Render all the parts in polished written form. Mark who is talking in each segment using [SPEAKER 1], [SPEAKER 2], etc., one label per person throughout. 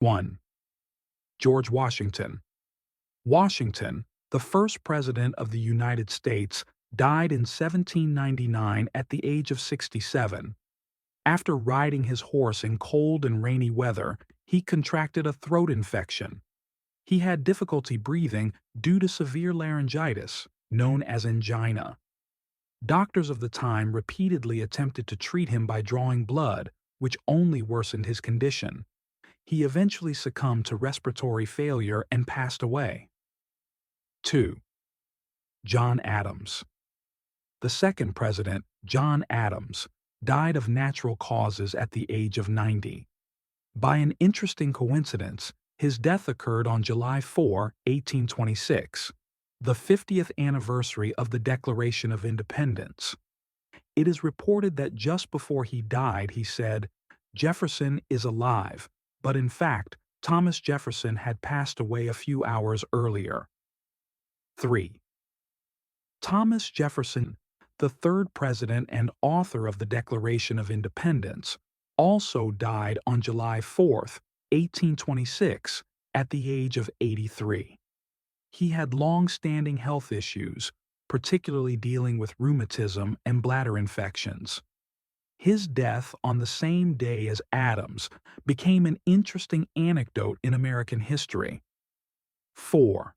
[SPEAKER 1] 1. George Washington. Washington, the first president of the United States, died in 1799 at the age of 67. After riding his horse in cold and rainy weather, he contracted a throat infection. He had difficulty breathing due to severe laryngitis, known as angina. Doctors of the time repeatedly attempted to treat him by drawing blood, which only worsened his condition. He eventually succumbed to respiratory failure and passed away. 2. John Adams. The second president, John Adams, died of natural causes at the age of 90. By an interesting coincidence, his death occurred on July 4, 1826, the 50th anniversary of the Declaration of Independence. It is reported that just before he died he said, "Jefferson is alive," but in fact, Thomas Jefferson had passed away a few hours earlier. 3. Thomas Jefferson, the third president and author of the Declaration of Independence, also died on July 4, 1826, at the age of 83. He had long-standing health issues, particularly dealing with rheumatism and bladder infections. His death on the same day as Adams became an interesting anecdote in American history. 4.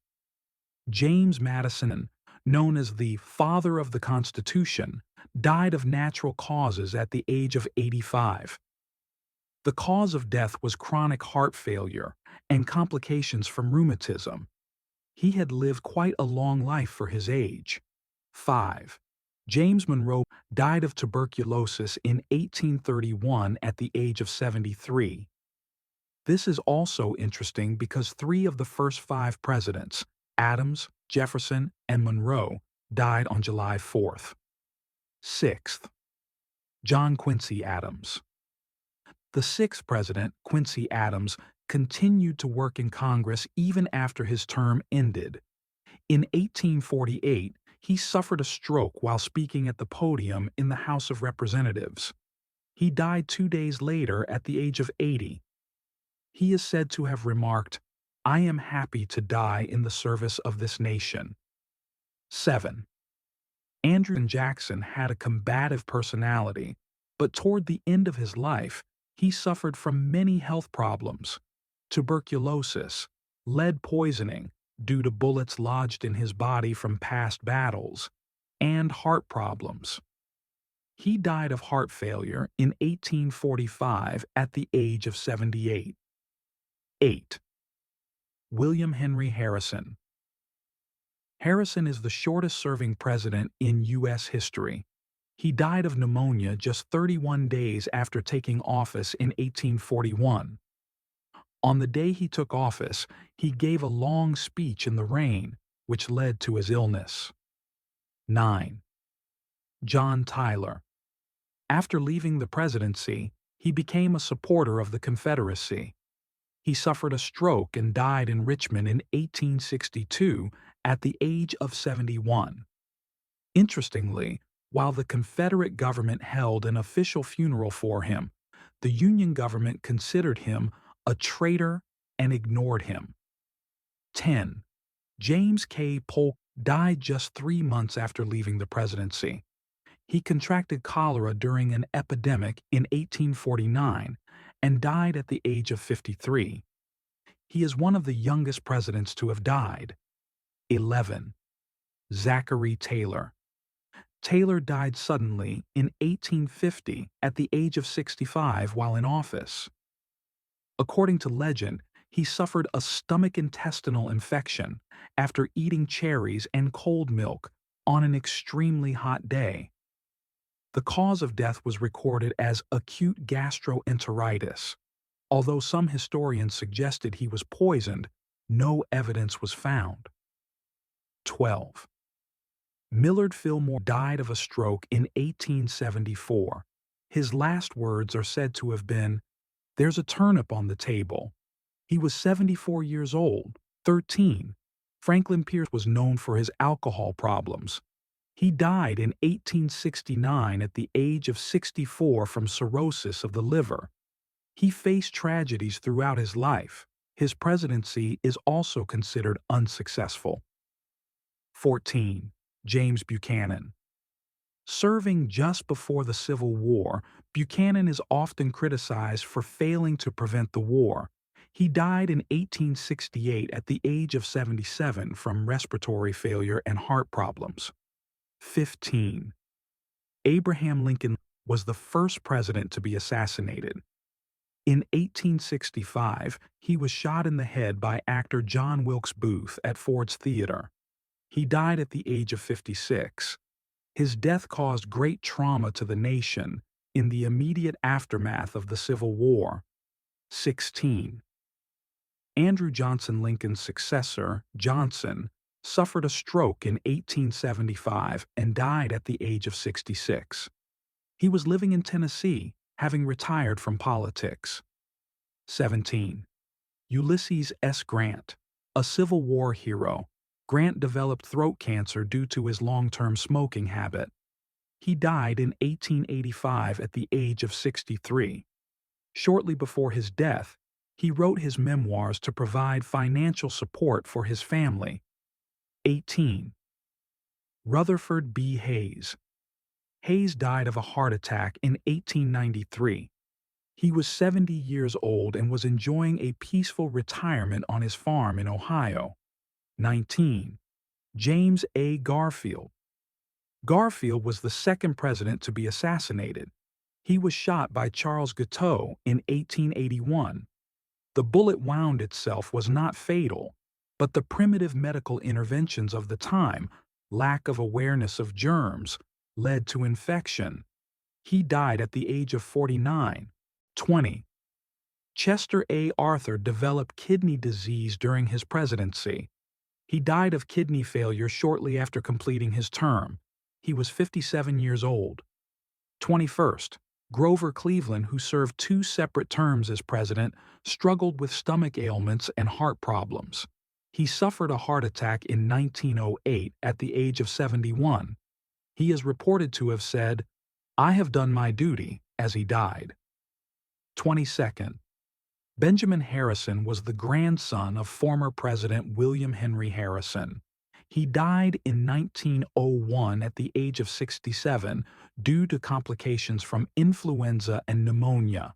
[SPEAKER 1] James Madison, known as the Father of the Constitution, died of natural causes at the age of 85. The cause of death was chronic heart failure and complications from rheumatism. He had lived quite a long life for his age. 5. James Monroe died of tuberculosis in 1831 at the age of 73. This is also interesting because 3 of the first 5 presidents, Adams, Jefferson, and Monroe, died on July 4th. 6th. John Quincy Adams. The 6th president, Quincy Adams, continued to work in Congress even after his term ended. In 1848, he suffered a stroke while speaking at the podium in the House of Representatives. He died 2 days later at the age of 80. He is said to have remarked, "I am happy to die in the service of this nation." 7. Andrew Jackson had a combative personality, but toward the end of his life, he suffered from many health problems: tuberculosis, lead poisoning due to bullets lodged in his body from past battles, and heart problems. He died of heart failure in 1845 at the age of 78. 8. William Henry Harrison. Harrison is the shortest-serving president in U.S. history. He died of pneumonia just 31 days after taking office in 1841. On the day he took office, he gave a long speech in the rain, which led to his illness. 9. John Tyler. After leaving the presidency, he became a supporter of the Confederacy. He suffered a stroke and died in Richmond in 1862 at the age of 71. Interestingly, while the Confederate government held an official funeral for him, the Union government considered him a traitor and ignored him. 10. James K. Polk died just 3 months after leaving the presidency. He contracted cholera during an epidemic in 1849 and died at the age of 53. He is one of the youngest presidents to have died. 11. Zachary Taylor. Taylor died suddenly in 1850 at the age of 65 while in office. According to legend, he suffered a stomach-intestinal infection after eating cherries and cold milk on an extremely hot day. The cause of death was recorded as acute gastroenteritis. Although some historians suggested he was poisoned, no evidence was found. 12. Millard Fillmore died of a stroke in 1874. His last words are said to have been, "There's a turnip on the table." He was 74 years old, 13. Franklin Pierce was known for his alcohol problems. He died in 1869 at the age of 64 from cirrhosis of the liver. He faced tragedies throughout his life. His presidency is also considered unsuccessful. 14. James Buchanan. Serving just before the Civil War, Buchanan is often criticized for failing to prevent the war. He died in 1868 at the age of 77 from respiratory failure and heart problems. 15. Abraham Lincoln was the first president to be assassinated. In 1865, he was shot in the head by actor John Wilkes Booth at Ford's Theater. He died at the age of 56. His death caused great trauma to the nation in the immediate aftermath of the Civil War. 16. Andrew Johnson Lincoln's successor, Johnson, suffered a stroke in 1875 and died at the age of 66. He was living in Tennessee, having retired from politics. 17. Ulysses S. Grant. A Civil War hero, Grant developed throat cancer due to his long-term smoking habit. He died in 1885 at the age of 63. Shortly before his death, he wrote his memoirs to provide financial support for his family. 18. Rutherford B. Hayes. Hayes died of a heart attack in 1893. He was 70 years old and was enjoying a peaceful retirement on his farm in Ohio. 19. James A. Garfield. Garfield was the second president to be assassinated. He was shot by Charles Guiteau in 1881. The bullet wound itself was not fatal, but the primitive medical interventions of the time, lack of awareness of germs, led to infection. He died at the age of 49. 20. Chester A. Arthur developed kidney disease during his presidency. He died of kidney failure shortly after completing his term. He was 57 years old. 21st. Grover Cleveland, who served 2 separate terms as president, struggled with stomach ailments and heart problems. He suffered a heart attack in 1908 at the age of 71. He is reported to have said, "I have done my duty," as he died. 22nd. Benjamin Harrison was the grandson of former President William Henry Harrison. He died in 1901 at the age of 67 due to complications from influenza and pneumonia.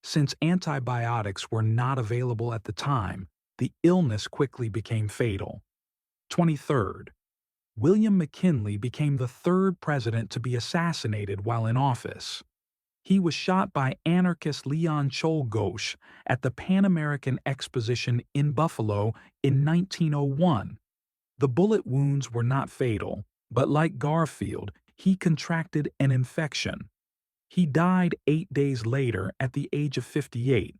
[SPEAKER 1] Since antibiotics were not available at the time, the illness quickly became fatal. 23rd. William McKinley became the 3rd president to be assassinated while in office. He was shot by anarchist Leon Czolgosz at the Pan American Exposition in Buffalo in 1901. The bullet wounds were not fatal, but like Garfield, he contracted an infection. He died 8 days later at the age of 58.